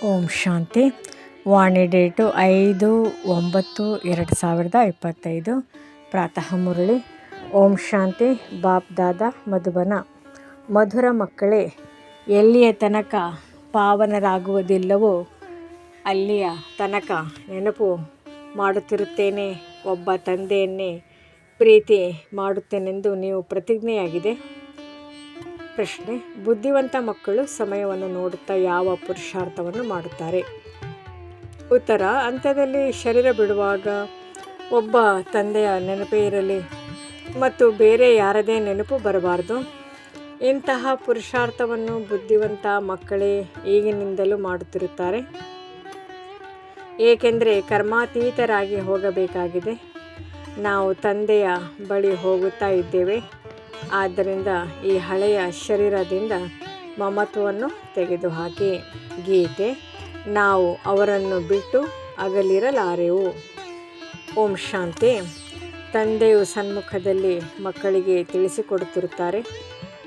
ಓಂ ಶಾಂತಿ. ವಾಣಿ date 5/9/2025. ಪ್ರಾತಃ ಮುರಳಿ. ಓಂ ಶಾಂತಿ. ಬಾಪ್ ದಾದಾ ಮಧುಬನ. ಮಧುರ ಮಕ್ಕಳೇ, ಎಲ್ಲಿಯ ತನಕ ಪಾವನರಾಗುವುದಿಲ್ಲವೋ ಅಲ್ಲಿಯ ತನಕ ನೆನಪು ಮಾಡುತ್ತಿರುತ್ತೇನೆ. ಒಬ್ಬ ತಂದೆಯನ್ನೇ ಪ್ರೀತಿ ಮಾಡುತ್ತೇನೆಂದು ನೀವು ಪ್ರತಿಜ್ಞೆಯಾಗಿದೆ. ಪ್ರಶ್ನೆ: ಬುದ್ಧಿವಂತ ಮಕ್ಕಳು ಸಮಯವನ್ನು ನೋಡುತ್ತಾ ಯಾವ ಪುರುಷಾರ್ಥವನ್ನು ಮಾಡುತ್ತಾರೆ? ಉತ್ತರ: ಅಂತ್ಯದಲ್ಲಿ ಶರೀರ ಬಿಡುವಾಗ ಒಬ್ಬ ತಂದೆಯ ನೆನಪೇ ಇರಲಿ ಮತ್ತು ಬೇರೆ ಯಾರದೇ ನೆನಪು ಬರಬಾರದು. ಇಂತಹ ಪುರುಷಾರ್ಥವನ್ನು ಬುದ್ಧಿವಂತ ಮಕ್ಕಳೇ ಈಗಿನಿಂದಲೂ ಮಾಡುತ್ತಿರುತ್ತಾರೆ, ಏಕೆಂದರೆ ಕರ್ಮಾತೀತರಾಗಿ ಹೋಗಬೇಕಾಗಿದೆ. ನಾವು ತಂದೆಯ ಬಳಿ ಹೋಗುತ್ತಾ ಇದ್ದೇವೆ. ಆದ್ದರಿಂದ ಈ ಹಳೆಯ ಶರೀರದಿಂದ ಮಮತ್ವವನ್ನು ತೆಗೆದುಹಾಕಿ. ಗೀತೆ: ನಾವು ಅವರನ್ನು ಬಿಟ್ಟು ಅಗಲಿರಲಾರೆವು. ಓಂ ಶಾಂತಿ. ತಂದೆಯು ಸನ್ಮುಖದಲ್ಲಿ ಮಕ್ಕಳಿಗೆ ತಿಳಿಸಿಕೊಡುತ್ತಿರುತ್ತಾರೆ.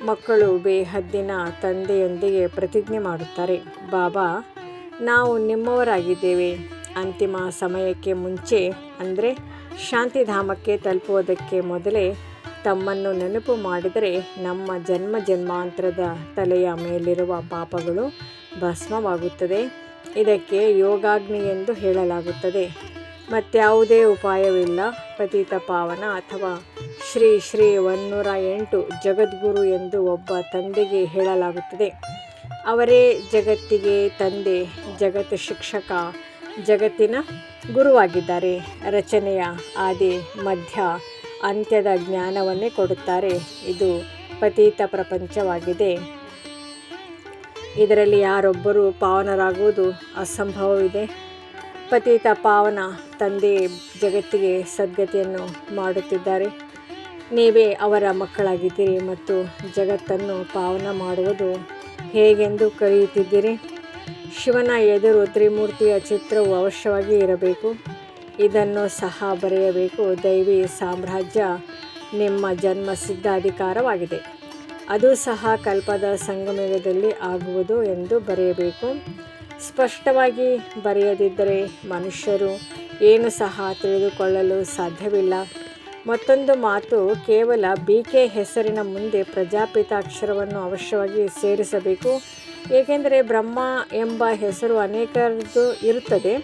ಮಕ್ಕಳು ಬೇಹದ್ದಿನ ತಂದೆಯೊಂದಿಗೆ ಪ್ರತಿಜ್ಞೆ ಮಾಡುತ್ತಾರೆ. ಬಾಬಾ, ನಾವು ನಿಮ್ಮವರಾಗಿದ್ದೇವೆ. ಅಂತಿಮ ಸಮಯಕ್ಕೆ ಮುಂಚೆ, ಅಂದರೆ ಶಾಂತಿಧಾಮಕ್ಕೆ ತಲುಪುವುದಕ್ಕೆ ಮೊದಲೇ ತಮ್ಮನ್ನು ನೆನಪು ಮಾಡಿದರೆ ನಮ್ಮ ಜನ್ಮ ಜನ್ಮಾಂತರದ ತಲೆಯ ಮೇಲಿರುವ ಪಾಪಗಳು ಭಸ್ಮವಾಗುತ್ತದೆ. ಇದಕ್ಕೆ ಯೋಗಾಗ್ನಿ ಎಂದು ಹೇಳಲಾಗುತ್ತದೆ. ಮತ್ಯಾವುದೇ ಉಪಾಯವಿಲ್ಲ. ಪತಿತ ಪಾವನ ಅಥವಾ ಶ್ರೀ ಶ್ರೀ 108 ಜಗದ್ಗುರು ಎಂದು ಒಬ್ಬ ತಂದೆಗೆ ಹೇಳಲಾಗುತ್ತದೆ. ಅವರೇ ಜಗತ್ತಿಗೆ ತಂದೆ, ಜಗತ್ ಶಿಕ್ಷಕ, ಜಗತ್ತಿನ ಗುರುವಾಗಿದ್ದಾರೆ. ರಚನೆಯ ಆದಿ ಮಧ್ಯ ಅಂತ್ಯದ ಜ್ಞಾನವನ್ನೇ ಕೊಡುತ್ತಾರೆ. ಇದು ಪತೀತ ಪ್ರಪಂಚವಾಗಿದೆ. ಇದರಲ್ಲಿ ಯಾರೊಬ್ಬರೂ ಪಾವನರಾಗುವುದು ಅಸಂಭವವಿದೆ. ಪತೀತ ಪಾವನ ತಂದೆ ಜಗತ್ತಿಗೆ ಸದ್ಗತಿಯನ್ನು ಮಾಡುತ್ತಿದ್ದಾರೆ. ನೀವೇ ಅವರ ಮಕ್ಕಳಾಗಿದ್ದೀರಿ ಮತ್ತು ಜಗತ್ತನ್ನು ಪಾವನ ಮಾಡುವುದು ಹೇಗೆಂದು ಕಲಿಯುತ್ತಿದ್ದೀರಿ. ಶಿವನ ಎದುರು ತ್ರಿಮೂರ್ತಿಯ ಚಿತ್ರವು ಅವಶ್ಯವಾಗಿ ಇರಬೇಕು. ಇದನ್ನು ಸಹ ಬರೆಯಬೇಕು. ದೈವಿ ಸಾಮ್ರಾಜ್ಯ ನಿಮ್ಮ ಜನ್ಮ ಸಿದ್ಧ ಅಧಿಕಾರವಾಗಿದೆ. ಅದು ಸಹ ಕಲ್ಪದ ಸಂಗಮಯುಗದಲ್ಲಿ ಆಗುವುದು ಎಂದು ಬರೆಯಬೇಕು. ಸ್ಪಷ್ಟವಾಗಿ ಬರೆಯದಿದ್ದರೆ ಮನುಷ್ಯರು ಏನು ಸಹ ತಿಳಿದುಕೊಳ್ಳಲು ಸಾಧ್ಯವಿಲ್ಲ. ಮತ್ತೊಂದು ಮಾತು, ಕೇವಲ BK ಹೆಸರಿನ ಮುಂದೆ ಪ್ರಜಾಪಿತ ಅಕ್ಷರವನ್ನು ಅವಶ್ಯವಾಗಿ ಸೇರಿಸಬೇಕು. ಏಕೆಂದರೆ ಬ್ರಹ್ಮ ಎಂಬ ಹೆಸರು ಅನೇಕರದ್ದು ಇರುತ್ತದೆ.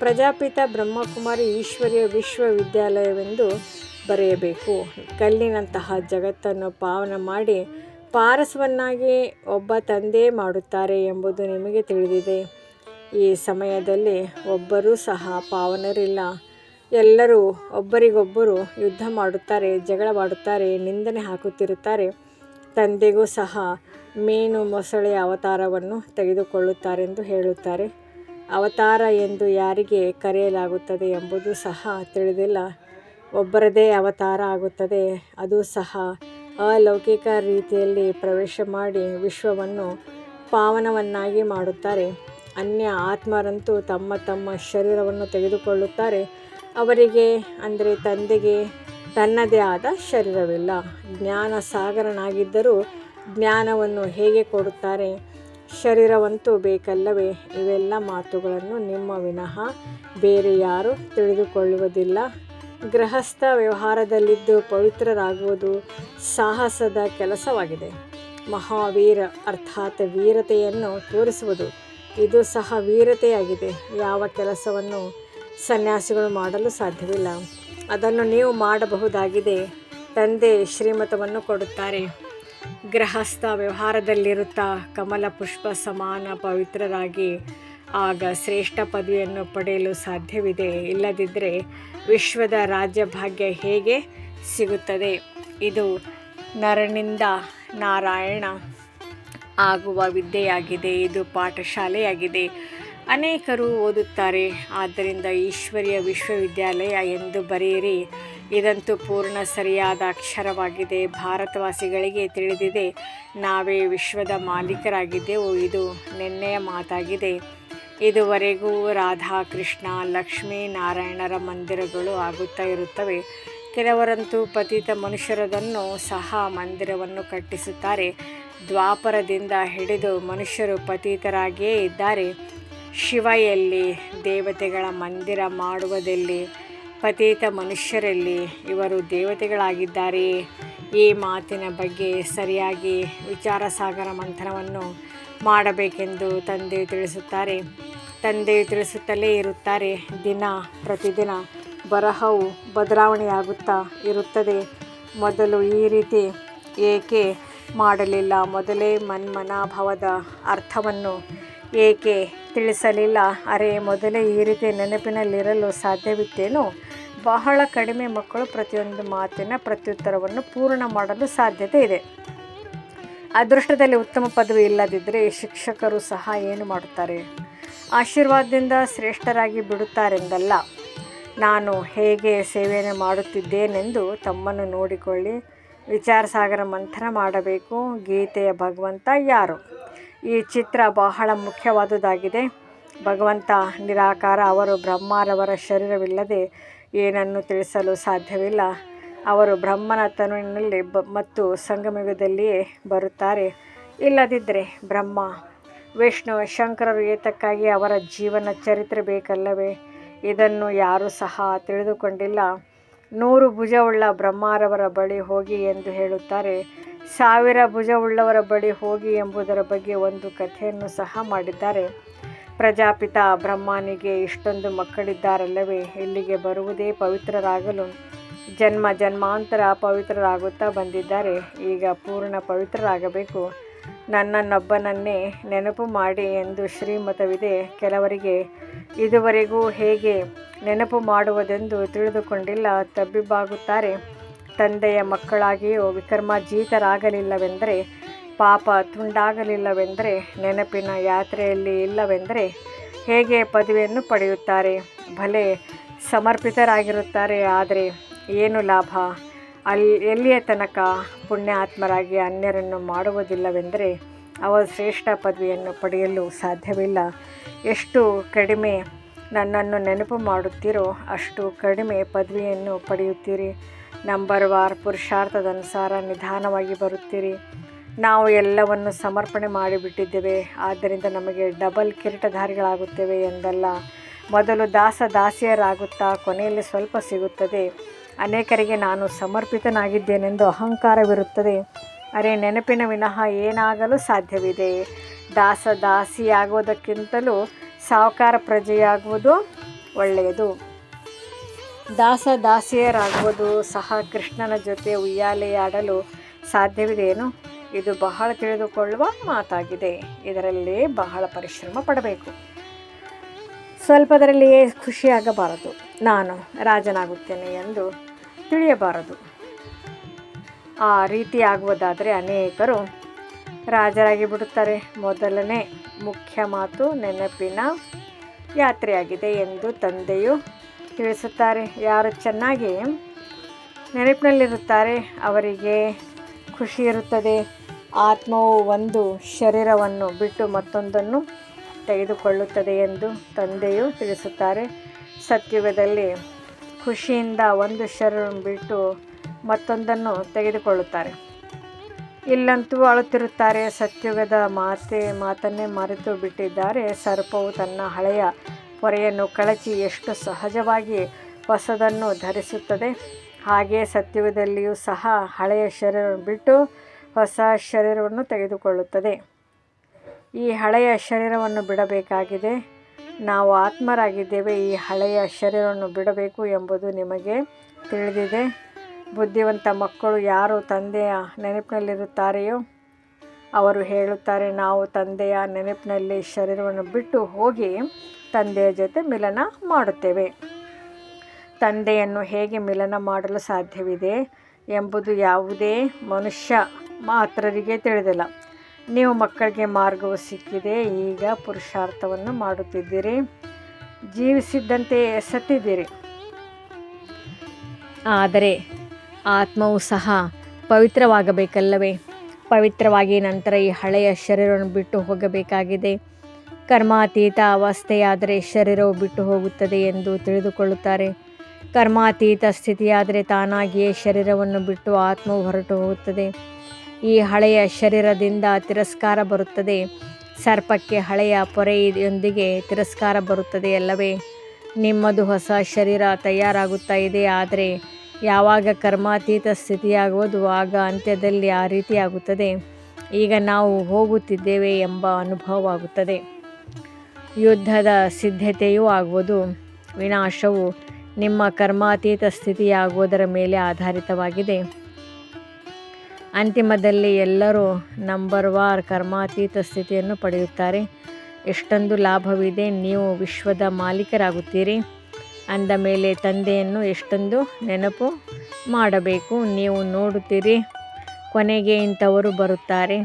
ಪ್ರಜಾಪಿತ ಬ್ರಹ್ಮಕುಮಾರಿ ಈಶ್ವರ್ಯ ವಿಶ್ವವಿದ್ಯಾಲಯವೆಂದು ಬರೆಯಬೇಕು. ಕಲ್ಲಿನಂತಹ ಜಗತ್ತನ್ನು ಪಾವನ ಮಾಡಿ ಪಾರಸವನ್ನಾಗಿ ಒಬ್ಬ ತಂದೆ ಮಾಡುತ್ತಾರೆ ಎಂಬುದು ನಿಮಗೆ ತಿಳಿದಿದೆ. ಈ ಸಮಯದಲ್ಲಿ ಒಬ್ಬರೂ ಸಹ ಪಾವನರಿಲ್ಲ. ಎಲ್ಲರೂ ಒಬ್ಬರಿಗೊಬ್ಬರು ಯುದ್ಧ ಮಾಡುತ್ತಾರೆ, ಜಗಳವಾಡುತ್ತಾರೆ, ನಿಂದನೆ ಹಾಕುತ್ತಿರುತ್ತಾರೆ. ತಂದೆಗೂ ಸಹ ಮೀನು ಮೊಸಳೆಯ ಅವತಾರವನ್ನು ತೆಗೆದುಕೊಳ್ಳುತ್ತಾರೆಂದು ಹೇಳುತ್ತಾರೆ. ಅವತಾರ ಎಂದು ಯಾರಿಗೆ ಕರೆಯಲಾಗುತ್ತದೆ ಎಂಬುದು ಸಹ ತಿಳಿದಿಲ್ಲ. ಒಬ್ಬರದೇ ಅವತಾರ ಆಗುತ್ತದೆ. ಅದು ಸಹ ಅಲೌಕಿಕ ರೀತಿಯಲ್ಲಿ ಪ್ರವೇಶ ಮಾಡಿ ವಿಶ್ವವನ್ನು ಪಾವನವನ್ನಾಗಿ ಮಾಡುತ್ತಾರೆ. ಅನ್ಯ ಆತ್ಮರಂತೂ ತಮ್ಮ ತಮ್ಮ ಶರೀರವನ್ನು ತೆಗೆದುಕೊಳ್ಳುತ್ತಾರೆ. ಅವರಿಗೆ, ಅಂದರೆ ತಂದೆಗೆ, ತನ್ನದೇ ಆದ ಶರೀರವಿಲ್ಲ. ಜ್ಞಾನ ಸಾಗರನಾಗಿದ್ದರೂ ಜ್ಞಾನವನ್ನು ಹೇಗೆ ಕೊಡುತ್ತಾರೆ? ಶರೀರವಂತೂ ಬೇಕಲ್ಲವೇ? ಇವೆಲ್ಲ ಮಾತುಗಳನ್ನು ನಿಮ್ಮ ವಿನಃ ಬೇರೆ ಯಾರೂ ತಿಳಿದುಕೊಳ್ಳುವುದಿಲ್ಲ. ಗೃಹಸ್ಥ ವ್ಯವಹಾರದಲ್ಲಿದ್ದು ಪವಿತ್ರರಾಗುವುದು ಸಾಹಸದ ಕೆಲಸವಾಗಿದೆ. ಮಹಾವೀರ ಅರ್ಥಾತ್ ವೀರತೆಯನ್ನು ತೋರಿಸುವುದು, ಇದು ಸಹ ವೀರತೆಯಾಗಿದೆ. ಯಾವ ಕೆಲಸವನ್ನು ಸನ್ಯಾಸಿಗಳು ಮಾಡಲು ಸಾಧ್ಯವಿಲ್ಲ, ಅದನ್ನು ನೀವು ಮಾಡಬಹುದಾಗಿದೆ. ತಂದೆ ಶ್ರೀಮತವನ್ನು ಕೊಡುತ್ತಾರೆ. ಗೃಹಸ್ಥ ವ್ಯವಹಾರದಲ್ಲಿರುತ್ತಾ ಕಮಲ ಪುಷ್ಪ ಸಮಾನ ಪವಿತ್ರರಾಗಿ ಆಗ ಶ್ರೇಷ್ಠ ಪದವಿಯನ್ನು ಪಡೆಯಲು ಸಾಧ್ಯವಿದೆ. ಇಲ್ಲದಿದ್ದರೆ ವಿಶ್ವದ ರಾಜ್ಯಭಾಗ್ಯ ಹೇಗೆ ಸಿಗುತ್ತದೆ? ಇದು ನರನಿಂದ ನಾರಾಯಣ ಆಗುವ ವಿದ್ಯೆಯಾಗಿದೆ. ಇದು ಪಾಠಶಾಲೆಯಾಗಿದೆ. ಅನೇಕರು ಓದುತ್ತಾರೆ. ಆದ್ದರಿಂದ ಈಶ್ವರ್ಯ ವಿಶ್ವವಿದ್ಯಾಲಯ ಎಂದು ಬರೆಯಿರಿ. ಇದಂತೂ ಪೂರ್ಣ ಸರಿಯಾದ ಅಕ್ಷರವಾಗಿದೆ. ಭಾರತವಾಸಿಗಳಿಗೆ ತಿಳಿದಿದೆ, ನಾವೇ ವಿಶ್ವದ ಮಾಲೀಕರಾಗಿದ್ದೆವು. ಇದು ನಿನ್ನೆಯ ಮಾತಾಗಿದೆ. ಇದುವರೆಗೂ ರಾಧಾ ಕೃಷ್ಣ ಲಕ್ಷ್ಮೀ ನಾರಾಯಣರ ಮಂದಿರಗಳು ಆಗುತ್ತಾ ಇರುತ್ತವೆ. ಕೆಲವರಂತೂ ಪತಿತ ಮನುಷ್ಯರದನ್ನು ಸಹ ಮಂದಿರವನ್ನು ಕಟ್ಟಿಸುತ್ತಾರೆ. ದ್ವಾಪರದಿಂದ ಹಿಡಿದು ಮನುಷ್ಯರು ಪತಿತರಾಗಿಯೇ ಇದ್ದಾರೆ. ಶಿವ ಎಲ್ಲಿ, ದೇವತೆಗಳ ಮಂದಿರ ಮಾಡುವುದೆಲ್ಲಿ, ಪತಿತ ಮನುಷ್ಯರಲ್ಲಿ ಇವರು ದೇವತೆಗಳಾಗಿದ್ದಾರೆಯೇ? ಈ ಮಾತಿನ ಬಗ್ಗೆ ಸರಿಯಾಗಿ ವಿಚಾರಸಾಗರ ಮಂಥನವನ್ನು ಮಾಡಬೇಕೆಂದು ತಂದೆಯು ತಿಳಿಸುತ್ತಾರೆ. ತಂದೆಯು ತಿಳಿಸುತ್ತಲೇ ಇರುತ್ತಾರೆ. ದಿನ ಪ್ರತಿದಿನ ಬರಹವು ಬದಲಾವಣೆಯಾಗುತ್ತಾ ಇರುತ್ತದೆ. ಮೊದಲು ಈ ರೀತಿ ಏಕೆ ಮಾಡಲಿಲ್ಲ? ಮೊದಲೇ ಮನ್ಮನಾಭವದ ಅರ್ಥವನ್ನು ಏಕೆ ತಿಳಿಸಲಿಲ್ಲ? ಅರೆ, ಮೊದಲೇ ಈ ರೀತಿ ನೆನಪಿನಲ್ಲಿರಲು ಸಾಧ್ಯವಿತ್ತೇನೋ? ಬಹಳ ಕಡಿಮೆ ಮಕ್ಕಳು ಪ್ರತಿಯೊಂದು ಮಾತಿನ ಪ್ರತ್ಯುತ್ತರವನ್ನು ಪೂರ್ಣ ಮಾಡಲು ಸಾಧ್ಯತೆ ಇದೆ. ಅದೃಷ್ಟದಲ್ಲಿ ಉತ್ತಮ ಪದವಿ ಇಲ್ಲದಿದ್ದರೆ ಶಿಕ್ಷಕರು ಸಹ ಏನು ಮಾಡುತ್ತಾರೆ? ಆಶೀರ್ವಾದದಿಂದ ಶ್ರೇಷ್ಠರಾಗಿ ಬಿಡುತ್ತಾರೆಂದಲ್ಲ. ನಾನು ಹೇಗೆ ಸೇವೆಯನ್ನು ಮಾಡುತ್ತಿದ್ದೇನೆಂದು ತಮ್ಮನ್ನು ನೋಡಿಕೊಳ್ಳಿ. ವಿಚಾರಸಾಗರ ಮಂಥನ ಮಾಡಬೇಕು. ಗೀತೆಯ ಭಗವಂತ ಯಾರು? ಈ ಚಿತ್ರ ಬಹಳ ಮುಖ್ಯವಾದುದಾಗಿದೆ. ಭಗವಂತ ನಿರಾಕಾರ. ಅವರು ಬ್ರಹ್ಮರವರ ಶರೀರವಿಲ್ಲದೆ ಏನನ್ನು ತಿಳಿಸಲು ಸಾಧ್ಯವಿಲ್ಲ. ಅವರು ಬ್ರಹ್ಮನ ತನುವಿನಲ್ಲಿ ಮತ್ತು ಸಂಗಮಯುಗದಲ್ಲಿಯೇ ಬರುತ್ತಾರೆ. ಇಲ್ಲದಿದ್ದರೆ ಬ್ರಹ್ಮ, ವಿಷ್ಣು, ಶಂಕರರು ಏತಕ್ಕಾಗಿ? ಅವರ ಜೀವನ ಚರಿತ್ರೆ ಬೇಕಲ್ಲವೇ? ಇದನ್ನು ಯಾರೂ ಸಹ ತಿಳಿದುಕೊಂಡಿಲ್ಲ. 100 ಭುಜವುಳ್ಳ ಬ್ರಹ್ಮರವರ ಬಳಿ ಹೋಗಿ ಎಂದು ಹೇಳುತ್ತಾರೆ. 1000 ಭುಜವುಳ್ಳವರ ಬಳಿ ಹೋಗಿ ಎಂಬುದರ ಬಗ್ಗೆ ಒಂದು ಕಥೆಯನ್ನು ಸಹ ಮಾಡಿದ್ದಾರೆ. ಪ್ರಜಾಪಿತ ಬ್ರಹ್ಮನಿಗೆ ಇಷ್ಟೊಂದು ಮಕ್ಕಳಿದ್ದಾರಲ್ಲವೇ? ಇಲ್ಲಿಗೆ ಬರುವುದೇ ಪವಿತ್ರರಾಗಲು. ಜನ್ಮ ಜನ್ಮಾಂತರ ಪವಿತ್ರರಾಗುತ್ತಾ ಬಂದಿದ್ದಾರೆ. ಈಗ ಪೂರ್ಣ ಪವಿತ್ರರಾಗಬೇಕು. ನನ್ನನ್ನೊಬ್ಬನನ್ನೇ ನೆನಪು ಮಾಡಿ ಎಂದು ಶ್ರೀಮತವಿದೆ. ಕೆಲವರಿಗೆ ಇದುವರೆಗೂ ಹೇಗೆ ನೆನಪು ಮಾಡುವುದೆಂದು ತಿಳಿದುಕೊಂಡಿಲ್ಲ. ತಬ್ಬಿಬ್ಬಾಗುತ್ತಾರೆ. ತಂದೆಯ ಮಕ್ಕಳಾಗಿಯೂ ವಿಕರ್ಮಜೀತರಾಗಲಿಲ್ಲವೆಂದರೆ, ಪಾಪ ತುಂಡಾಗಲಿಲ್ಲವೆಂದರೆ, ನೆನಪಿನ ಯಾತ್ರೆಯಲ್ಲಿ ಇಲ್ಲವೆಂದರೆ ಹೇಗೆ ಪದವಿಯನ್ನು ಪಡೆಯುತ್ತಾರೆ? ಭಲೆ ಸಮರ್ಪಿತರಾಗಿರುತ್ತಾರೆ, ಆದರೆ ಏನು ಲಾಭ? ಎಲ್ಲಿಯ ತನಕ ಪುಣ್ಯಾತ್ಮರಾಗಿ ಅನ್ಯರನ್ನು ಮಾಡುವುದಿಲ್ಲವೆಂದರೆ ಅವರು ಶ್ರೇಷ್ಠ ಪದವಿಯನ್ನು ಪಡೆಯಲು ಸಾಧ್ಯವಿಲ್ಲ. ಎಷ್ಟು ಕಡಿಮೆ ನನ್ನನ್ನು ನೆನಪು ಮಾಡುತ್ತೀರೋ ಅಷ್ಟು ಕಡಿಮೆ ಪದವಿಯನ್ನು ಪಡೆಯುತ್ತೀರಿ. ನಂಬರ್ ವಾರ್ ಪುರುಷಾರ್ಥದನುಸಾರ ನಿಧಾನವಾಗಿ ಬರುತ್ತೀರಿ. ನಾವು ಎಲ್ಲವನ್ನು ಸಮರ್ಪಣೆ ಮಾಡಿಬಿಟ್ಟಿದ್ದೇವೆ, ಆದ್ದರಿಂದ ನಮಗೆ ಡಬಲ್ ಕಿರೀಟಧಾರಿಗಳಾಗುತ್ತೇವೆ ಎಂದಲ್ಲ. ಮೊದಲು ದಾಸಿಯರಾಗುತ್ತಾ ಕೊನೆಯಲ್ಲಿ ಸ್ವಲ್ಪ ಸಿಗುತ್ತದೆ. ಅನೇಕರಿಗೆ ನಾನು ಸಮರ್ಪಿತನಾಗಿದ್ದೇನೆಂದು ಅಹಂಕಾರವಿರುತ್ತದೆ. ಅರೆ, ನೆನಪಿನ ವಿನಃ ಏನಾಗಲು ಸಾಧ್ಯವಿದೆ? ದಾಸಿಯಾಗುವುದಕ್ಕಿಂತಲೂ ಸಾವುಕಾರ ಪ್ರಜೆಯಾಗುವುದು ಒಳ್ಳೆಯದು. ದಾಸಿಯರಾಗುವುದು ಸಹ ಕೃಷ್ಣನ ಜೊತೆ ಉಯ್ಯಾಲೆಯಾಡಲು ಸಾಧ್ಯವಿದೆಯೇನು? ಇದು ಬಹಳ ತಿಳಿದುಕೊಳ್ಳುವ ಮಾತಾಗಿದೆ. ಇದರಲ್ಲಿ ಬಹಳ ಪರಿಶ್ರಮ ಪಡಬೇಕು. ಸ್ವಲ್ಪದರಲ್ಲಿಯೇ ಖುಷಿಯಾಗಬಾರದು. ನಾನು ರಾಜನಾಗುತ್ತೇನೆ ಎಂದು ತಿಳಿಯಬಾರದು. ಆ ರೀತಿಯಾಗುವುದಾದರೆ ಅನೇಕರು ರಾಜರಾಗಿ ಬಿಡುತ್ತಾರೆ. ಮೊದಲನೇ ಮುಖ್ಯ ಮಾತು ನೆನಪಿನ ಯಾತ್ರೆಯಾಗಿದೆ ಎಂದು ತಂದೆಯು ತಿಳಿಸುತ್ತಾರೆ. ಯಾರು ಚೆನ್ನಾಗಿ ನೆನಪಿನಲ್ಲಿರುತ್ತಾರೆ ಅವರಿಗೆ ಖುಷಿ ಇರುತ್ತದೆ. ಆತ್ಮವು ಒಂದು ಶರೀರವನ್ನು ಬಿಟ್ಟು ಮತ್ತೊಂದನ್ನು ತೆಗೆದುಕೊಳ್ಳುತ್ತದೆ ಎಂದು ತಂದೆಯು ತಿಳಿಸುತ್ತಾರೆ. ಸತ್ಯುಗದಲ್ಲಿ ಖುಷಿಯಿಂದ ಒಂದು ಶರೀರವನ್ನು ಬಿಟ್ಟು ಮತ್ತೊಂದನ್ನು ತೆಗೆದುಕೊಳ್ಳುತ್ತಾರೆ. ಇಲ್ಲಂತೂ ಅಳುತ್ತಿರುತ್ತಾರೆ. ಸತ್ಯುಗದ ಮಾತನ್ನೇ ಮರೆತು ಬಿಟ್ಟಿದ್ದಾರೆ. ಸರ್ಪವು ತನ್ನ ಹಳೆಯ ಪೊರೆಯನ್ನು ಕಳಚಿ ಎಷ್ಟು ಸಹಜವಾಗಿ ಹೊಸದನ್ನು ಧರಿಸುತ್ತದೆ, ಹಾಗೆಯೇ ಸತ್ಯುಗದಲ್ಲಿಯೂ ಸಹ ಹಳೆಯ ಶರೀರವನ್ನು ಬಿಟ್ಟು ಹೊಸ ಶರೀರವನ್ನು ತೆಗೆದುಕೊಳ್ಳುತ್ತದೆ. ಈ ಹಳೆಯ ಶರೀರವನ್ನು ಬಿಡಬೇಕಾಗಿದೆ. ನಾವು ಆತ್ಮರಾಗಿದ್ದೇವೆ. ಈ ಹಳೆಯ ಶರೀರವನ್ನು ಬಿಡಬೇಕು ಎಂಬುದು ನಿಮಗೆ ತಿಳಿದಿದೆ. ಬುದ್ಧಿವಂತ ಮಕ್ಕಳು ಯಾರು ತಂದೆಯ ನೆನಪಿನಲ್ಲಿರುತ್ತಾರೆಯೋ ಅವರು ಹೇಳುತ್ತಾರೆ, ನಾವು ತಂದೆಯ ನೆನಪಿನಲ್ಲಿ ಶರೀರವನ್ನು ಬಿಟ್ಟು ಹೋಗಿ ತಂದೆಯ ಜೊತೆ ಮಿಲನ ಮಾಡುತ್ತೇವೆ. ತಂದೆಯನ್ನು ಹೇಗೆ ಮಿಲನ ಮಾಡಲು ಸಾಧ್ಯವಿದೆ ಎಂಬುದು ಯಾವುದೇ ಮನುಷ್ಯ ಮಾತ್ರರಿಗೆ ತಿಳಿದಿಲ್ಲ. ನೀವು ಮಕ್ಕಳಿಗೆ ಮಾರ್ಗವು ಸಿಕ್ಕಿದೆ. ಈಗ ಪುರುಷಾರ್ಥವನ್ನು ಮಾಡುತ್ತಿದ್ದೀರಿ. ಜೀವಿಸಿದ್ದಂತೆಯೇ ಸತ್ತಿದ್ದೀರಿ. ಆದರೆ ಆತ್ಮವು ಸಹ ಪವಿತ್ರವಾಗಬೇಕಲ್ಲವೇ? ಪವಿತ್ರವಾಗಿ ನಂತರ ಈ ಹಳೆಯ ಶರೀರವನ್ನು ಬಿಟ್ಟು ಹೋಗಬೇಕಾಗಿದೆ. ಕರ್ಮಾತೀತ ಅವಸ್ಥೆಯಾದರೆ ಶರೀರವು ಬಿಟ್ಟು ಹೋಗುತ್ತದೆ ಎಂದು ತಿಳಿದುಕೊಳ್ಳುತ್ತಾರೆ. ಕರ್ಮಾತೀತ ಸ್ಥಿತಿಯಾದರೆ ತಾನಾಗಿಯೇ ಶರೀರವನ್ನು ಬಿಟ್ಟು ಆತ್ಮವು ಹೊರಟು ಹೋಗುತ್ತದೆ. ಈ ಹಳೆಯ ಶರೀರದಿಂದ ತಿರಸ್ಕಾರ ಬರುತ್ತದೆ. ಸರ್ಪಕ್ಕೆ ಹಳೆಯ ಪೊರೆಯೊಂದಿಗೆ ತಿರಸ್ಕಾರ ಬರುತ್ತದೆ ಅಲ್ಲವೇ? ನಿಮ್ಮದು ಹೊಸ ಶರೀರ ತಯಾರಾಗುತ್ತಾ ಇದೆ. ಆದರೆ ಯಾವಾಗ ಕರ್ಮಾತೀತ ಸ್ಥಿತಿಯಾಗುವುದು ಆಗ ಅಂತ್ಯದಲ್ಲಿ ಆ ರೀತಿಯಾಗುತ್ತದೆ. ಈಗ ನಾವು ಹೋಗುತ್ತಿದ್ದೇವೆ ಎಂಬ ಅನುಭವವಾಗುತ್ತದೆ. ಯುದ್ಧದ ಸಿದ್ಧತೆಯೂ ಆಗುವುದು. ವಿನಾಶವು ನಿಮ್ಮ ಕರ್ಮಾತೀತ ಸ್ಥಿತಿಯಾಗುವುದರ ಮೇಲೆ ಆಧಾರಿತವಾಗಿದೆ. ಅಂತಿಮದಲ್ಲಿ ಎಲ್ಲರೂ ನಂಬರ್ವಾರ್ ಕರ್ಮಾತೀತ ಸ್ಥಿತಿಯನ್ನು ಪಡೆಯುತ್ತಾರೆ. ಎಷ್ಟೊಂದು ಲಾಭವಿದೆ. ನೀವು ವಿಶ್ವದ ಮಾಲೀಕರಾಗುತ್ತೀರಿ. ಅಂದ ಮೇಲೆ ತಂದೆಯನ್ನು ಎಷ್ಟೊಂದು ನೆನಪು ಮಾಡಬೇಕು. ನೀವು ನೋಡುತ್ತೀರಿ, ಕೊನೆಗೆ ಇಂಥವರು ಬರುತ್ತಾರೆ.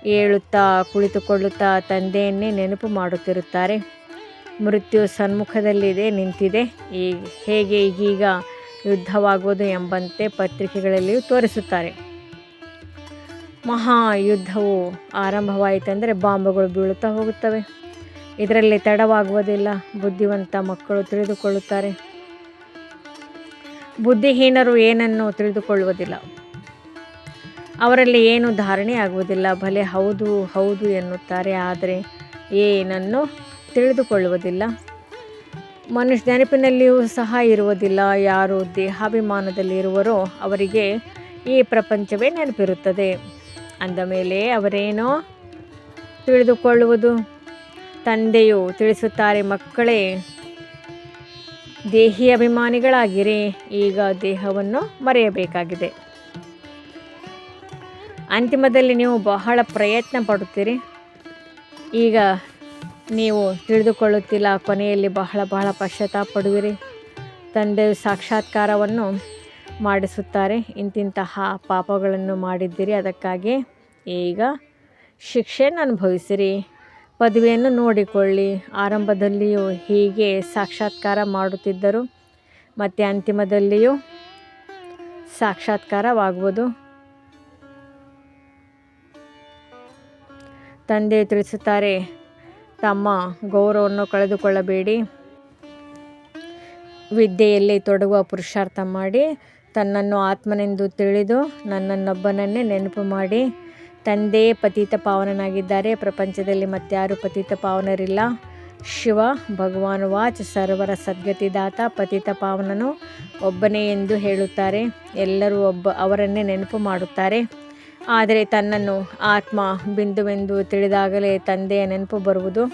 ಏಳುತ್ತಾ ಕುಳಿತುಕೊಳ್ಳುತ್ತಾ ತಂದೆಯನ್ನೇ ನೆನಪು ಮಾಡುತ್ತಿರುತ್ತಾರೆ. ಮೃತ್ಯು ಸನ್ಮುಖದಲ್ಲಿದೆ, ನಿಂತಿದೆ. ಹೇಗೆ ಈಗೀಗ ಯುದ್ಧವಾಗುವುದು ಎಂಬಂತೆ ಪತ್ರಿಕೆಗಳಲ್ಲಿಯೂ ತೋರಿಸುತ್ತಾರೆ. ಮಹಾಯುದ್ಧವು ಆರಂಭವಾಯಿತೆಂದರೆ ಬಾಂಬುಗಳು ಬೀಳುತ್ತಾ ಹೋಗುತ್ತವೆ. ಇದರಲ್ಲಿ ತಡವಾಗುವುದಿಲ್ಲ. ಬುದ್ಧಿವಂತ ಮಕ್ಕಳು ತಿಳಿದುಕೊಳ್ಳುತ್ತಾರೆ. ಬುದ್ಧಿಹೀನರು ಏನನ್ನೂ ತಿಳಿದುಕೊಳ್ಳುವುದಿಲ್ಲ. ಅವರಲ್ಲಿ ಏನೂ ಧಾರಣೆ ಆಗುವುದಿಲ್ಲ. ಭಲೆ ಹೌದು ಹೌದು ಎನ್ನುತ್ತಾರೆ, ಆದರೆ ಏನನ್ನು ತಿಳಿದುಕೊಳ್ಳುವುದಿಲ್ಲ. ನೆನಪಿನಲ್ಲಿಯೂ ಸಹ ಇರುವುದಿಲ್ಲ. ಯಾರು ದೇಹಾಭಿಮಾನದಲ್ಲಿ ಇರುವರೋ ಅವರಿಗೆ ಈ ಪ್ರಪಂಚವೇ ನೆನಪಿರುತ್ತದೆ. ಅಂದ ಮೇಲೆ ಅವರೇನೋ ತಿಳಿದುಕೊಳ್ಳುವುದು. ತಂದೆಯು ತಿಳಿಸುತ್ತಾರೆ, ಮಕ್ಕಳೇ, ದೇಹಿ ಅಭಿಮಾನಿಗಳಾಗಿರಿ. ಈಗ ದೇಹವನ್ನು ಮರೆಯಬೇಕಾಗಿದೆ. ಅಂತಿಮದಲ್ಲಿ ನೀವು ಬಹಳ ಪ್ರಯತ್ನ ಪಡುತ್ತೀರಿ. ಈಗ ನೀವು ತಿಳಿದುಕೊಳ್ಳುತ್ತಿಲ್ಲ. ಕೊನೆಯಲ್ಲಿ ಬಹಳ ಪಶ್ಚಾತ್ತಾಪ ಪಡುವಿರಿ. ತಂದೆಯು ಸಾಕ್ಷಾತ್ಕಾರವನ್ನು ಮಾಡಿಸುತ್ತಾರೆ. ಇಂತಿಂತಹ ಪಾಪಗಳನ್ನು ಮಾಡಿದ್ದೀರಿ, ಅದಕ್ಕಾಗಿ ಈಗ ಶಿಕ್ಷೆಯನ್ನು ಅನುಭವಿಸಿರಿ. ಪದವಿಯನ್ನು ನೋಡಿಕೊಳ್ಳಿ. ಆರಂಭದಲ್ಲಿಯೂ ಹೀಗೆ ಸಾಕ್ಷಾತ್ಕಾರ ಮಾಡುತ್ತಿದ್ದರು, ಮತ್ತು ಅಂತಿಮದಲ್ಲಿಯೂ ಸಾಕ್ಷಾತ್ಕಾರವಾಗುವುದು. ತಂದೆಯು ತಿಳಿಸುತ್ತಾರೆ, ತಮ್ಮ ಗೌರವವನ್ನು ಕಳೆದುಕೊಳ್ಳಬೇಡಿ. ವಿದ್ಯೆಯಲ್ಲಿ ತೊಡಗುವ ಪುರುಷಾರ್ಥ ಮಾಡಿ, ತನ್ನನ್ನು ಆತ್ಮನೆಂದು ತಿಳಿದು ನನ್ನನ್ನೊಬ್ಬನನ್ನೇ ನೆನಪು ಮಾಡಿ. ತಂದೆಯೇ ಪತಿತ ಪಾವನನಾಗಿದ್ದಾರೆ. ಪ್ರಪಂಚದಲ್ಲಿ ಮತ್ಯಾರೂ ಪತಿತ ಪಾವನರಿಲ್ಲ. ಶಿವ ಭಗವಾನ್ ವಾಚ್ ಸರ್ವರ ಸದ್ಗತಿದಾತ ಪತಿತ ಪಾವನನು ಒಬ್ಬನೇ ಎಂದು ಹೇಳುತ್ತಾರೆ. ಎಲ್ಲರೂ ಅವರನ್ನೇ ನೆನಪು ಮಾಡುತ್ತಾರೆ. ಆದರೆ ತನ್ನನ್ನು ಆತ್ಮ ಬಿಂದುವೆಂದು ತಿಳಿದಾಗಲೇ ತಂದೆಯ ನೆನಪು ಬರುವುದು.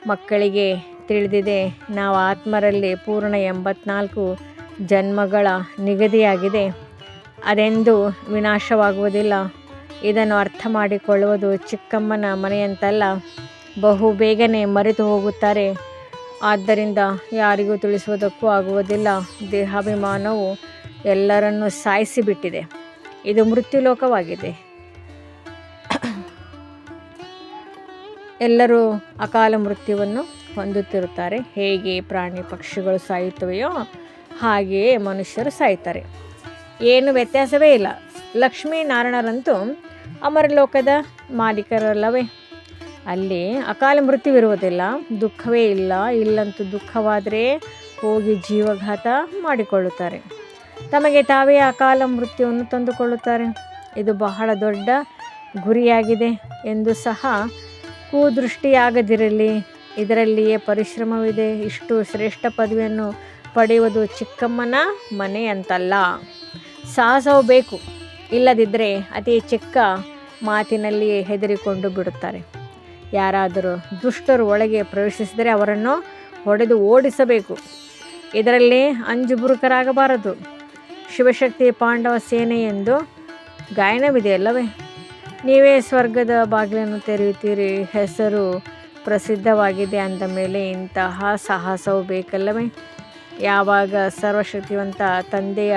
ಮಕ್ಕಳಿಗೆ ತಿಳಿದಿದೆ, ನಾವು ಆತ್ಮರಲ್ಲಿ ಪೂರ್ಣ 84 ಜನ್ಮಗಳ ನಿಗದಿಯಾಗಿದೆ. ಅದೆಂದೂ ವಿನಾಶವಾಗುವುದಿಲ್ಲ. ಇದನ್ನು ಅರ್ಥ ಮಾಡಿಕೊಳ್ಳುವುದು ಚಿಕ್ಕಮ್ಮನ ಮನೆಯಂತಲ್ಲ. ಬಹು ಬೇಗನೆ ಮರೆತು ಹೋಗುತ್ತಾರೆ. ಆದ್ದರಿಂದ ಯಾರಿಗೂ ತಿಳಿಸುವುದಕ್ಕೂ ಆಗುವುದಿಲ್ಲ. ದೇಹಾಭಿಮಾನವು ಎಲ್ಲರನ್ನೂ ಸಾಯಿಸಿಬಿಟ್ಟಿದೆ. ಇದು ಮೃತ್ಯುಲೋಕವಾಗಿದೆ. ಎಲ್ಲರೂ ಅಕಾಲ ಮೃತ್ಯುವನ್ನು ಹೊಂದುತ್ತಿರುತ್ತಾರೆ. ಹೇಗೆ ಪ್ರಾಣಿ ಪಕ್ಷಿಗಳು ಸಾಯುತ್ತವೆಯೋ ಹಾಗೆಯೇ ಮನುಷ್ಯರು ಸಾಯ್ತಾರೆ. ಏನು ವ್ಯತ್ಯಾಸವೇ ಇಲ್ಲ. ಲಕ್ಷ್ಮೀನಾರಾಯಣರಂತೂ ಅಮರಲೋಕದ ಮಾಲೀಕರಲ್ಲವೇ? ಅಲ್ಲಿ ಅಕಾಲ ಮೃತ್ಯುವಿರುವುದಿಲ್ಲ, ದುಃಖವೇ ಇಲ್ಲ. ಇಲ್ಲಂತೂ ದುಃಖವಾದರೆ ಹೋಗಿ ಜೀವಘಾತ ಮಾಡಿಕೊಳ್ಳುತ್ತಾರೆ. ತಮಗೆ ತಾವೇ ಅಕಾಲ ಮೃತ್ಯುವನ್ನು ತಂದುಕೊಳ್ಳುತ್ತಾರೆ. ಇದು ಬಹಳ ದೊಡ್ಡ ಗುರಿಯಾಗಿದೆ ಎಂದು ಸಹ ಕುದೃಷ್ಟಿಯಾಗದಿರಲಿ. ಇದರಲ್ಲಿಯೇ ಪರಿಶ್ರಮವಿದೆ. ಇಷ್ಟು ಶ್ರೇಷ್ಠ ಪದವಿಯನ್ನು ಪಡೆಯುವುದು ಚಿಕ್ಕಮ್ಮನ ಮನೆ ಅಂತಲ್ಲ. ಸಾಹಸವು ಬೇಕು. ಇಲ್ಲದಿದ್ದರೆ ಅತಿ ಚಿಕ್ಕ ಮಾತಿನಲ್ಲಿಯೇ ಹೆದರಿಕೊಂಡು ಬಿಡುತ್ತಾರೆ. ಯಾರಾದರೂ ದುಷ್ಟರು ಒಳಗೆ ಪ್ರವೇಶಿಸಿದರೆ ಅವರನ್ನು ಹೊಡೆದು ಓಡಿಸಬೇಕು. ಇದರಲ್ಲಿ ಅಂಜುಬುರುಕರಾಗಬಾರದು. ಶಿವಶಕ್ತಿ ಪಾಂಡವ ಸೇನೆ ಎಂದು ಗಾಯನವಿದೆಯಲ್ಲವೇ? ನೀವೇ ಸ್ವರ್ಗದ ಬಾಗಿಲನ್ನು ತೆರೆಯುತ್ತೀರಿ. ಹೆಸರು ಪ್ರಸಿದ್ಧವಾಗಿದೆ ಅಂದ ಮೇಲೆ ಇಂತಹ ಸಾಹಸವು ಬೇಕಲ್ಲವೇ? ಯಾವಾಗ ಸರ್ವಶಕ್ತಿವಂತ ತಂದೆಯ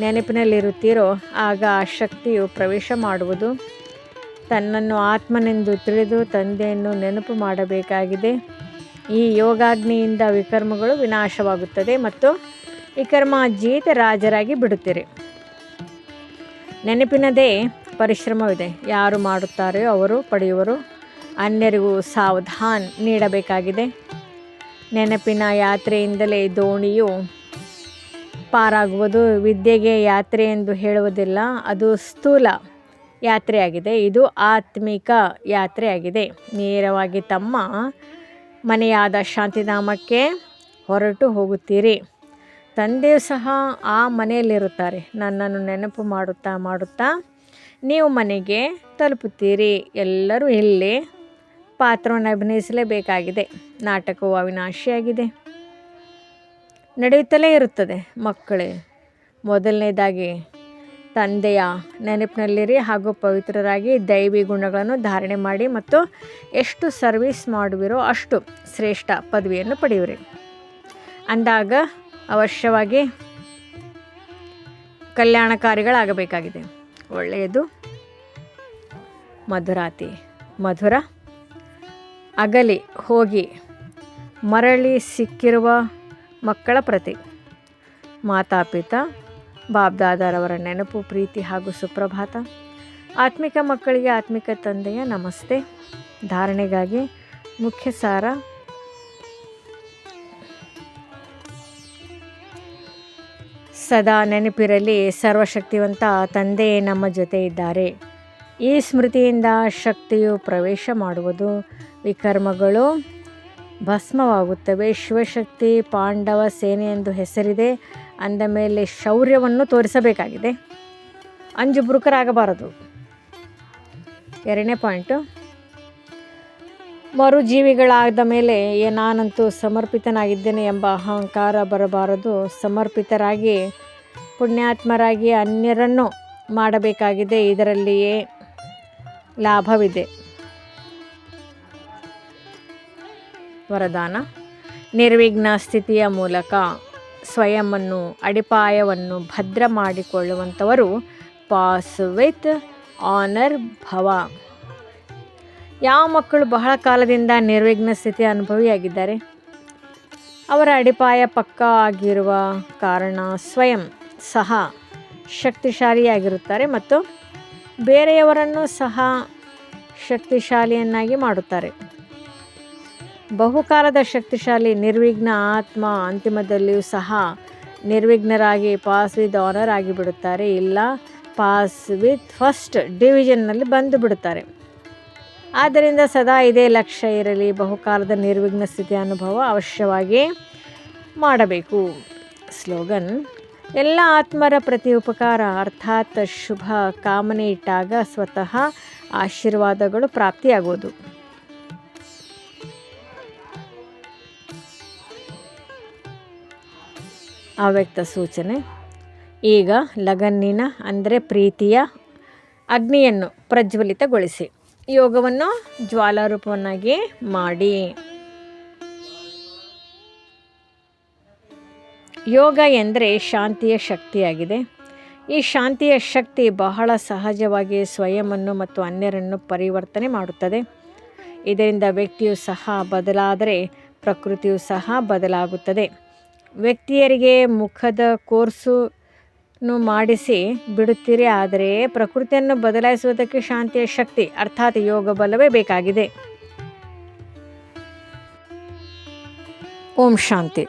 ನೆನಪಿನಲ್ಲಿರುತ್ತೀರೋ ಆಗ ಆ ಶಕ್ತಿಯು ಪ್ರವೇಶ ಮಾಡುವುದು. ತನ್ನನ್ನು ಆತ್ಮನೆಂದು ತಿಳಿದು ತಂದೆಯನ್ನು ನೆನಪು ಮಾಡಬೇಕಾಗಿದೆ. ಈ ಯೋಗಾಗ್ನಿಯಿಂದ ವಿಕರ್ಮಗಳು ವಿನಾಶವಾಗುತ್ತದೆ ಮತ್ತು ವಿಕರ್ಮಾಜೀತ ರಾಜರಾಗಿ ಬಿಡುತ್ತೀರಿ. ನೆನಪಿನದೇ ಪರಿಶ್ರಮವಿದೆ. ಯಾರು ಮಾಡುತ್ತಾರೆಯೋ ಅವರು ಪಡೆಯುವರು. ಅನ್ಯರಿಗೂ ಸಾವಧಾನ್ ನೀಡಬೇಕಾಗಿದೆ. ನೆನಪಿನ ಯಾತ್ರೆಯಿಂದಲೇ ದೋಣಿಯು ಪಾರಾಗುವುದು. ವಿದ್ಯೆಗೆ ಯಾತ್ರೆ ಎಂದು ಹೇಳುವುದಿಲ್ಲ, ಅದು ಸ್ಥೂಲ. ಯಾತ್ರೆಯಾಗಿದೆ. ಇದು ಆತ್ಮಿಕ ಯಾತ್ರೆಯಾಗಿದೆ. ನೇರವಾಗಿ ತಮ್ಮ ಮನೆಯಾದ ಶಾಂತಿಧಾಮಕ್ಕೆ ಹೊರಟು ಹೋಗುತ್ತೀರಿ. ತಂದೆಯು ಸಹ ಆ ಮನೆಯಲ್ಲಿರುತ್ತಾರೆ. ನನ್ನನ್ನು ನೆನಪು ಮಾಡುತ್ತಾ ನೀವು ಮನೆಗೆ ತಲುಪುತ್ತೀರಿ. ಎಲ್ಲರೂ ಇಲ್ಲಿ ಪಾತ್ರವನ್ನು ಅಭಿನಯಿಸಲೇಬೇಕಾಗಿದೆ. ನಾಟಕವು ಅವಿನಾಶಿಯಾಗಿದೆ, ನಡೆಯುತ್ತಲೇ ಇರುತ್ತದೆ. ಮಕ್ಕಳೇ, ಮೊದಲನೇದಾಗಿ ತಂದೆಯ ನೆನಪಿನಲ್ಲಿರಿ ಹಾಗೂ ಪವಿತ್ರರಾಗಿ ದೈವಿ ಗುಣಗಳನ್ನು ಧಾರಣೆ ಮಾಡಿ ಮತ್ತು ಎಷ್ಟು ಸರ್ವಿಸ್ ಮಾಡುವಿರೋ ಅಷ್ಟು ಶ್ರೇಷ್ಠ ಪದವಿಯನ್ನು ಪಡೆಯುವಿರಿ. ಅಂದಾಗ ಅವಶ್ಯವಾಗಿ ಕಲ್ಯಾಣಕಾರಿಗಳಾಗಬೇಕಾಗಿದೆ. ಒಳ್ಳೆಯದು. ಮಧುರ ಅಗಲಿ ಹೋಗಿ ಮರಳಿ ಸಿಕ್ಕಿರುವ ಮಕ್ಕಳ ಪ್ರತಿ ಮಾತಾಪಿತಾ ಬಾಬ್ದಾದರವರ ನೆನಪು, ಪ್ರೀತಿ ಹಾಗೂ ಸುಪ್ರಭಾತ. ಆತ್ಮಿಕ ಮಕ್ಕಳಿಗೆ ಆತ್ಮಿಕ ತಂದೆಯ ನಮಸ್ತೆ. ಧಾರಣೆಗಾಗಿ ಮುಖ್ಯ ಸಾರ. ಸದಾ ನೆನಪಿರಲಿ, ಸರ್ವಶಕ್ತಿವಂತ ತಂದೆ ನಮ್ಮ ಜೊತೆ ಇದ್ದಾರೆ. ಈ ಸ್ಮೃತಿಯಿಂದ ಶಕ್ತಿಯು ಪ್ರವೇಶ ಮಾಡುವುದು, ವಿಕರ್ಮಗಳು ಭಸ್ಮವಾಗುತ್ತವೆ. ಶಿವಶಕ್ತಿ ಪಾಂಡವ ಸೇನೆ ಎಂದು ಹೆಸರಿದೆ ಅಂದ ಮೇಲೆ ಶೌರ್ಯವನ್ನು ತೋರಿಸಬೇಕಾಗಿದೆ. ಅಂಜುಬುರುಕರಾಗಬಾರದು. 2ನೇ ಪಾಯಿಂಟು, ಮರುಜೀವಿಗಳಾದ ಮೇಲೆ ನಾನಂತೂ ಸಮರ್ಪಿತನಾಗಿದ್ದೇನೆ ಎಂಬ ಅಹಂಕಾರ ಬರಬಾರದು. ಸಮರ್ಪಿತರಾಗಿ ಪುಣ್ಯಾತ್ಮರಾಗಿ ಅನ್ಯರನ್ನು ಮಾಡಬೇಕಾಗಿದೆ. ಇದರಲ್ಲಿಯೇ ಲಾಭವಿದೆ. ವರದಾನ: ನಿರ್ವಿಘ್ನ ಸ್ಥಿತಿಯ ಮೂಲಕ ಸ್ವಯಂವನ್ನು, ಅಡಿಪಾಯವನ್ನು ಭದ್ರ ಮಾಡಿಕೊಳ್ಳುವಂಥವರು ಪಾಸ್ ವಿತ್ ಆನರ್ ಭವ. ಯಾವ ಮಕ್ಕಳು ಬಹಳ ಕಾಲದಿಂದ ನಿರ್ವಿಘ್ನ ಸ್ಥಿತಿ ಅನುಭವಿಯಾಗಿದ್ದಾರೆ, ಅವರ ಅಡಿಪಾಯ ಪಕ್ಕಾ ಆಗಿರುವ ಕಾರಣ ಸ್ವಯಂ ಸಹ ಶಕ್ತಿಶಾಲಿಯಾಗಿರುತ್ತಾರೆ ಮತ್ತು ಬೇರೆಯವರನ್ನು ಸಹ ಶಕ್ತಿಶಾಲಿಯನ್ನಾಗಿ ಮಾಡುತ್ತಾರೆ. ಬಹುಕಾಲದ ಶಕ್ತಿಶಾಲಿ ನಿರ್ವಿಘ್ನ ಆತ್ಮ ಅಂತಿಮದಲ್ಲಿಯೂ ಸಹ ನಿರ್ವಿಘ್ನರಾಗಿ ಪಾಸ್ ವಿತ್ ಆನರ್ ಆಗಿಬಿಡುತ್ತಾರೆ. ಇಲ್ಲ, ಪಾಸ್ ವಿತ್ ಫಸ್ಟ್ ಡಿವಿಷನ್ನಲ್ಲಿ ಬಂದು ಬಿಡುತ್ತಾರೆ. ಆದ್ದರಿಂದ ಸದಾ ಇದೇ ಲಕ್ಷ್ಯ ಇರಲಿ. ಬಹುಕಾಲದ ನಿರ್ವಿಘ್ನ ಸ್ಥಿತಿ ಅನುಭವ ಅವಶ್ಯವಾಗಿ ಮಾಡಬೇಕು. ಸ್ಲೋಗನ್: ಎಲ್ಲ ಆತ್ಮರ ಪ್ರತಿ ಉಪಕಾರ ಅರ್ಥಾತ್ ಶುಭ ಕಾಮನೆ ಇಟ್ಟಾಗ ಸ್ವತಃ ಆಶೀರ್ವಾದಗಳು ಪ್ರಾಪ್ತಿಯಾಗುವುದು. ಅವ್ಯಕ್ತ ಸೂಚನೆ: ಈಗ ಲಗನ್ನಿನ ಅಂದರೆ ಪ್ರೀತಿಯ ಅಗ್ನಿಯನ್ನು ಪ್ರಜ್ವಲಿತಗೊಳಿಸಿ ಯೋಗವನ್ನು ಜ್ವಾಲಾರೂಪವನ್ನಾಗಿ ಮಾಡಿ. ಯೋಗ ಎಂದರೆ ಶಾಂತಿಯ ಶಕ್ತಿಯಾಗಿದೆ. ಈ ಶಾಂತಿಯ ಶಕ್ತಿ ಬಹಳ ಸಹಜವಾಗಿ ಸ್ವಯಂವನ್ನು ಮತ್ತು ಅನ್ಯರನ್ನು ಪರಿವರ್ತನೆ ಮಾಡುತ್ತದೆ. ಇದರಿಂದ ವ್ಯಕ್ತಿಯು ಸಹ ಬದಲಾದರೆ ಪ್ರಕೃತಿಯು ಸಹ ಬದಲಾಗುತ್ತದೆ. ವ್ಯಕ್ತಿಯರಿಗೆ ಮುಖದ ಕೋರ್ಸನ್ನು ಮಾಡಿಸಿ ಬಿಡುತ್ತೀರಿ, ಆದರೆ ಪ್ರಕೃತಿಯನ್ನು ಬದಲಾಯಿಸುವುದಕ್ಕೆ ಶಾಂತಿಯ ಶಕ್ತಿ ಅರ್ಥಾತ್ ಯೋಗ ಬಲವೇ ಬೇಕಾಗಿದೆ. ಓಂ ಶಾಂತಿ.